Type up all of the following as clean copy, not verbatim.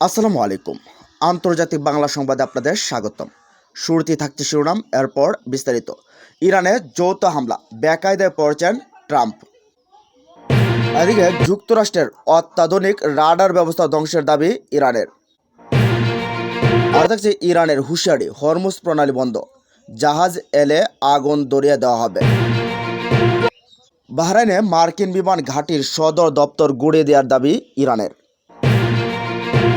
আসসালামু আলাইকুম। আন্তর্জাতিক বাংলা সংবাদে আপনাদের স্বাগতম। শুরুতেই থাকছে শিরোনাম, এরপর বিস্তারিত। ইরানে যৌথ হামলা, বেকায়দায় পড়েছেন ট্রাম্প। এদিকে যুক্তরাষ্ট্রের অত্যাধুনিক রাডার ব্যবস্থা ধ্বংসের দাবি ইরানের। আর থাকছে ইরানের হুঁশিয়ারি, হরমুজ প্রণালী বন্ধ, জাহাজ এলে আগুন ধরিয়ে দেওয়া হবে। বাহরাইনে মার্কিন বিমান ঘাঁটির সদর দপ্তর গুঁড়িয়ে দেওয়ার দাবি ইরানের।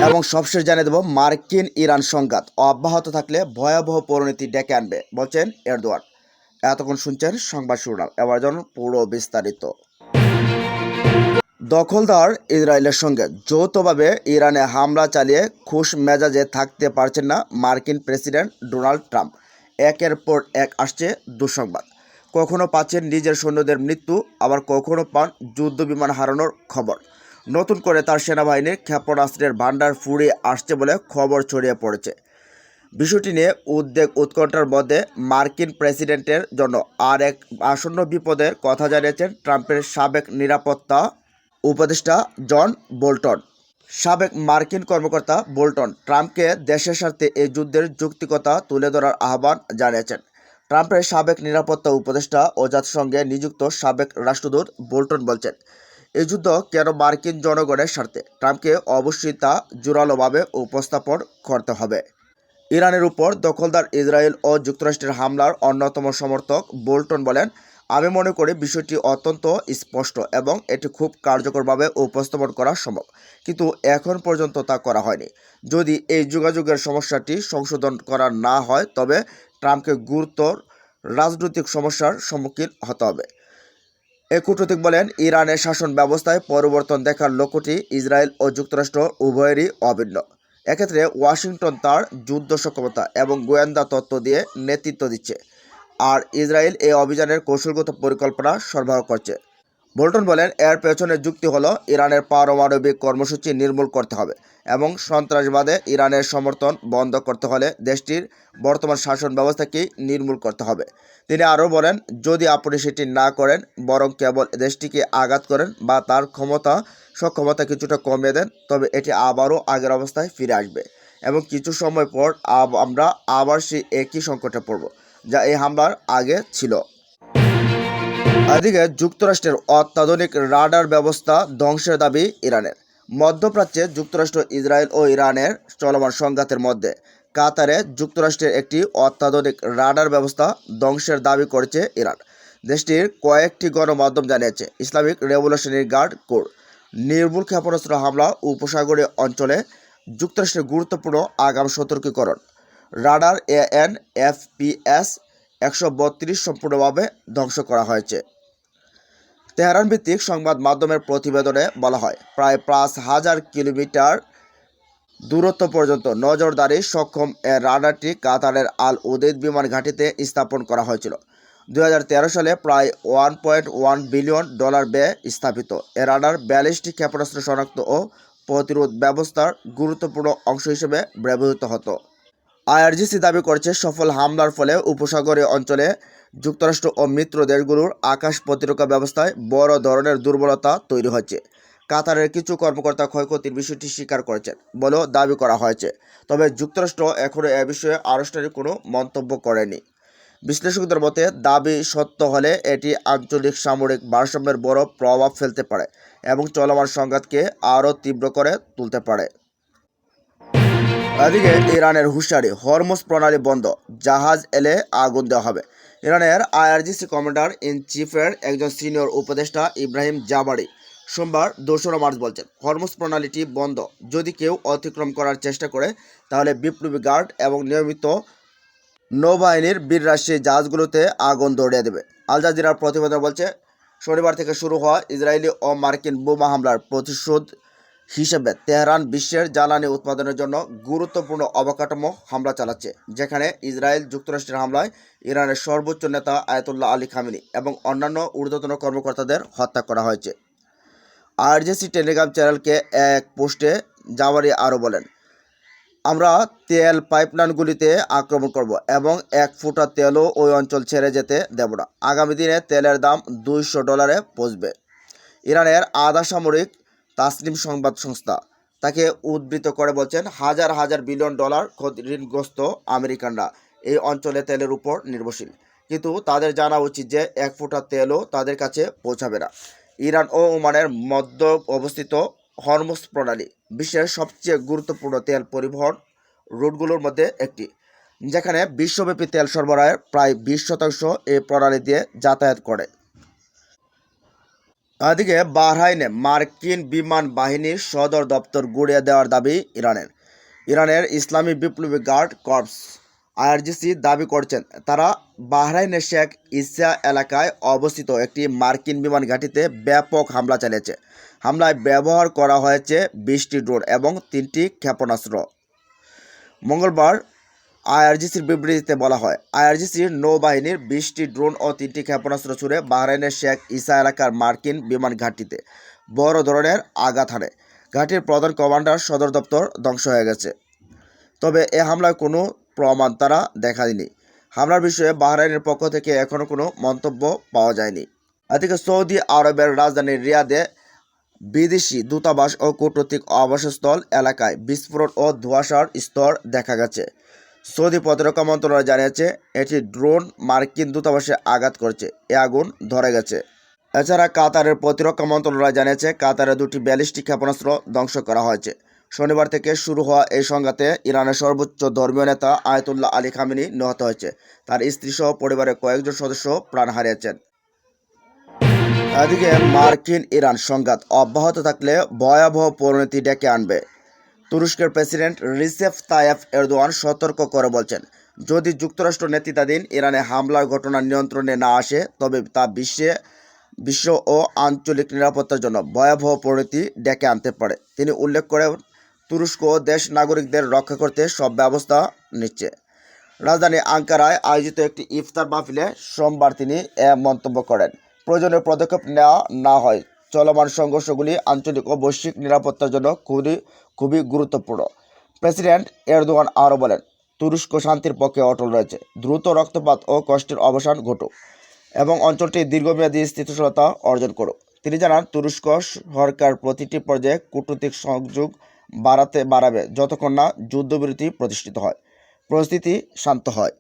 এবং সবশেষ জানিয়ে দেব, মার্কিন ইরান সংঘাত অব্যাহত থাকলে ভয়াবহ পরিণতি ডেকে আনবে বলছেন এরদোয়ান। এতক্ষণ শুনছেন সংবাদ শিরোনাম, এবার যেন পুরো বিস্তারিত। দখলদার ইসরায়েলের সঙ্গে যৌথভাবে ইরানে হামলা চালিয়ে খুশ মেজাজে থাকতে পারছেন না মার্কিন প্রেসিডেন্ট ডোনাল্ড ট্রাম্প। একের পর এক আসছে দুঃসংবাদ। কখনো পাচ্ছেন নিজের সৈন্যদের মৃত্যু, আবার কখনো পান যুদ্ধ বিমান হারানোর খবর। নতুন করে তার সেনাবাহিনীর ক্ষেপণাস্ত্রের ভাণ্ডার ফুরিয়ে আসছে বলে খবর ছড়িয়ে পড়েছে। বিষয়টি নিয়ে উদ্বেগ উৎকণ্ঠার মধ্যে মার্কিন প্রেসিডেন্টের জন্য আর এক আসন্ন বিপদের কথা জানিয়েছেন ট্রাম্পের সাবেক নিরাপত্তা উপদেষ্টা জন বোল্টন। সাবেক মার্কিন কর্মকর্তা বোল্টন ট্রাম্পকে দেশের স্বার্থে এই যুদ্ধের যৌক্তিকতা তুলে ধরার আহ্বান জানিয়েছেন। ট্রাম্পের সাবেক নিরাপত্তা উপদেষ্টা ও জাতিসংঘে নিযুক্ত সাবেক রাষ্ট্রদূত বোল্টন বলছেন, এই যুদ্ধ কেন মার্কিন জনগণের স্বার্থে, ট্রাম্পকে অবশ্যই তা জোরালোভাবে উপস্থাপন করতে হবে। ইরানের উপর দখলদার ইসরায়েল ও যুক্তরাষ্ট্রের হামলার অন্যতম সমর্থক বোল্টন বলেন, আমি মনে করি বিষয়টি অত্যন্ত স্পষ্ট এবং এটি খুব কার্যকরভাবে উপস্থাপন করা সম্ভব, কিন্তু এখন পর্যন্ত তা করা হয়নি। যদি এই যোগাযোগের সমস্যাটি সংশোধন করা না হয় তবে ট্রাম্পকে গুরুতর রাজনৈতিক সমস্যার সম্মুখীন হতে হবে। এ কূটনীতিক বলেন, ইরানের শাসন ব্যবস্থায় পরিবর্তন দেখার লক্ষ্যটি ইসরায়েল ও যুক্তরাষ্ট্র উভয়েরই অভিন্ন। এক্ষেত্রে ওয়াশিংটন তার যুদ্ধ সক্ষমতা এবং গোয়েন্দা তথ্য দিয়ে নেতৃত্ব দিচ্ছে, আর ইসরায়েল এই অভিযানের কৌশলগত পরিকল্পনা সরবরাহ করছে। বোল্টন বলেন, এর পেছনের যুক্তি হলো ইরানের পারমাণবিক কর্মসূচি নির্মূল করতে হবে এবং সন্ত্রাসবাদে ইরানের সমর্থন বন্ধ করতে হলে দেশটির বর্তমান শাসন ব্যবস্থাকেই নির্মূল করতে হবে। তিনি আরও বলেন, যদি আপনি সেটি না করেন বরং কেবল দেশটিকে আঘাত করেন বা তার সক্ষমতা কিছুটা কমিয়ে দেন, তবে এটি আবারও আগের অবস্থায় ফিরে আসবে এবং কিছু সময় পর আমরা আবার সেই একই সংকটে পড়ব যা এই হামলার আগে ছিল। এদিকে যুক্তরাষ্ট্রের অত্যাধুনিক রাডার ব্যবস্থা ধ্বংসের দাবি ইরানের। মধ্যপ্রাচ্যে যুক্তরাষ্ট্র, ইসরায়েল ও ইরানের চলমান সংঘাতের মধ্যে কাতারে যুক্তরাষ্ট্রের একটি অত্যাধুনিক রাডার ব্যবস্থা ধ্বংসের দাবি করেছে ইরান। দেশটির কয়েকটি গণমাধ্যম জানিয়েছে, ইসলামিক রেভলিউশনারি গার্ড কোর নির্ভুল ক্ষেপণাস্ত্র হামলা উপসাগরীয় অঞ্চলে যুক্তরাষ্ট্রের গুরুত্বপূর্ণ আগাম সতর্কীকরণ রাডার AN/FPS 132 সম্পূর্ণভাবে ধ্বংস করা হয়েছে। তেহরান ভিত্তিক সংবাদ মাধ্যমের প্রতিবেদনে বলা হয়, প্রায় 5,000 কিলোমিটার দূরত্ব পর্যন্ত নজরদারি সক্ষম এ রাডারটি কাতারের আল উদেদ বিমান ঘাঁটিতে স্থাপন করা হয়েছিল। 2013 সালে প্রায় $1.1 বিলিয়ন ব্যয়ে স্থাপিত এ রাডার ব্যালিস্টিক ক্ষেপণাস্ত্র শনাক্ত ও প্রতিরোধ ব্যবস্থার গুরুত্বপূর্ণ অংশ হিসেবে ব্যবহৃত হতো। IRGC দাবি করছে, সফল হামলার ফলে উপসাগরীয় অঞ্চলে যুক্তরাষ্ট্র ও মিত্র দেশগুলোর আকাশ প্রতিরক্ষা ব্যবস্থায় বড় ধরনের দুর্বলতা তৈরি হচ্ছে। কাতারের কিছু কর্মকর্তা ক্ষয়ক্ষতির বিষয়টি স্বীকার করেছেন বলেও দাবি করা হয়েছে, তবে যুক্তরাষ্ট্র এখনও এ বিষয়ে আনুষ্ঠানিক কোনো মন্তব্য করেনি। বিশ্লেষকদের মতে, দাবি সত্য হলে এটি আঞ্চলিক সামরিক ভারসাম্যের বড় প্রভাব ফেলতে পারে এবং চলমান সংঘাতকে আরও তীব্র করে তুলতে পারে। এদিকে ইরানের হুঁশিয়ারি, হরমুজ প্রণালী বন্ধ, জাহাজ এলে আগুন দেওয়া হবে। ইরানের IRGC কমান্ডার ইন চিফের একজন সিনিয়র উপদেষ্টা ইব্রাহিম জাবারি সোমবার 2 মার্চ বলছেন, হরমুজ প্রণালীটি বন্ধ। যদি কেউ অতিক্রম করার চেষ্টা করে তাহলে বিপ্লবী গার্ড এবং নিয়মিত নৌবাহিনীর বীররাশি জাহাজগুলোতে আগুন ধরিয়ে দেবে। আল জাজিরার প্রতিবেদন বলছে, শনিবার থেকে শুরু হওয়া ইসরায়েলি ও মার্কিন বোমা হামলার প্রতিশোধ হিসেবে তেহরান বিশ্বের জ্বালানি উৎপাদনের জন্য গুরুত্বপূর্ণ অবকাঠামো হামলা চালাচ্ছে, যেখানে ইসরায়েল যুক্তরাষ্ট্রের হামলায় ইরানের সর্বোচ্চ নেতা আয়াতুল্লাহ আলী খামেনি এবং অন্যান্য ঊর্ধ্বতন কর্মকর্তাদের হত্যা করা হয়েছে। IRGC টেলিগ্রাম চ্যানেলকে এক পোস্টে জাওয়ারি আরও বলেন, আমরা তেল পাইপলাইনগুলিতে আক্রমণ করব এবং এক ফোঁটা তেলও ওই অঞ্চল ছেড়ে যেতে দেব না। আগামী দিনে তেলের দাম $200 পৌঁছবে। ইরানের আধা সামরিক তাসনিম সংবাদ সংস্থা তাকে উদ্ধৃত করে বলছেন, হাজার হাজার বিলিয়ন ডলার ঋণগ্রস্ত আমেরিকানরা এই অঞ্চলে তেলের উপর নির্ভরশীল, কিন্তু তাদের জানা উচিত যে এক ফোঁটা তেলও তাদের কাছে পৌঁছাবে না। ইরান ও ওমানের মধ্যে অবস্থিত হরমুজ প্রণালী বিশ্বের সবচেয়ে গুরুত্বপূর্ণ তেল পরিবহন রুটগুলোর মধ্যে একটি, যেখানে বিশ্বব্যাপী তেল সরবরাহের প্রায় 20% এই প্রণালী দিয়ে যাতায়াত করে। এদিকে বাহরাইনে মার্কিন বিমান বাহিনীর সদর দপ্তর গুড়িয়ে দেওয়ার দাবি ইরানের। ইরানের ইসলামী বিপ্লবী গার্ড কর্পস আইআরজিসি দাবি করছেন, তারা বাহরাইনের শেখ ইসা এলাকায় অবস্থিত একটি মার্কিন বিমান ঘাঁটিতে ব্যাপক হামলা চালিয়েছে। হামলায় ব্যবহার করা হয়েছে 20টি ড্রোন এবং 3টি ক্ষেপণাস্ত্র। মঙ্গলবার আইআরজিসির বিবৃতিতে বলা হয়, আইআরজিসির নৌবাহিনীর 20টি ড্রোন ও 3টি ক্ষেপণাস্ত্র ছুড়ে বাহরাইনের শেখ ইসা এলাকার মার্কিন বিমান ঘাঁটিতে বড় ধরনের আঘাত হানে। ঘাঁটির প্রধান কমান্ডার সদর দপ্তর ধ্বংস হয়ে গেছে, তবে এ হামলায় কোনো প্রমাণ তারা দেখায়নি। হামলার বিষয়ে বাহরাইনের পক্ষ থেকে এখনও কোনো মন্তব্য পাওয়া যায়নি। এদিকে সৌদি আরবের রাজধানী রিয়াদে বিদেশি দূতাবাস ও কূটনৈতিক আবাসস্থল এলাকায় বিস্ফোরণ ও ধোঁয়াশার স্তর দেখা গেছে। সৌদি প্রতিরক্ষা মন্ত্রণালয় জানিয়েছে, এটি ড্রোন মার্কিন দূতাবাসে আঘাত করেছে, এ আগুন ধরে গেছে। এছাড়া কাতারের প্রতিরক্ষা মন্ত্রণালয় জানিয়েছে, কাতারে 2টি ব্যালিস্টিক ক্ষেপণাস্ত্র ধ্বংস করা হয়েছে। শনিবার থেকে শুরু হওয়া এই সংঘাতে ইরানের সর্বোচ্চ ধর্মীয় নেতা আয়াতুল্লাহ আলী খামেনি নিহত হয়েছে। তার স্ত্রী সহ পরিবারের কয়েকজন সদস্য প্রাণ হারিয়েছেন। এদিকে মার্কিন ইরান সংঘাত অব্যাহত থাকলে ভয়াবহ পরিণতি ডেকে আনবে। তুরস্কের প্রেসিডেন্ট রিসেপ তাইয়েপ এরদোয়ান সতর্ক করে বলছেন, যদি যুক্তরাষ্ট্র নেতৃত্বাধীন ইরানে হামলার ঘটনা নিয়ন্ত্রণে না আসে, তবে তা বিশ্ব ও আঞ্চলিক নিরাপত্তার জন্য ভয়াবহ পরিণতি ডেকে আনতে পারে। তিনি উল্লেখ করেন, তুরস্ক দেশ নাগরিকদের রক্ষা করতে সব ব্যবস্থা নিচ্ছে। রাজধানী আঙ্কারায় আয়োজিত একটি ইফতার মাহফিলে সোমবার তিনি এ মন্তব্য করেন। প্রয়োজনীয় পদক্ষেপ নেওয়া না হয় চলমান সংঘর্ষগুলি আঞ্চলিক ও বৈশ্বিক নিরাপত্তার জন্য খুবই গুরুত্বপূর্ণ। প্রেসিডেন্ট এরদোয়ান আরও বলেন, তুরস্ক শান্তির পক্ষে অটল রয়েছে, দ্রুত রক্তপাত ও কষ্টের অবসান ঘটুক এবং অঞ্চলটি দীর্ঘমেয়াদী স্থিতিশীলতা অর্জন করুক। তিনি জানান, তুরস্ক সরকার প্রতিটি পর্যায়ে কূটনৈতিক সংযোগ বাড়াবে যতক্ষণ না যুদ্ধবিরতি প্রতিষ্ঠিত হয়, পরিস্থিতি শান্ত হয়।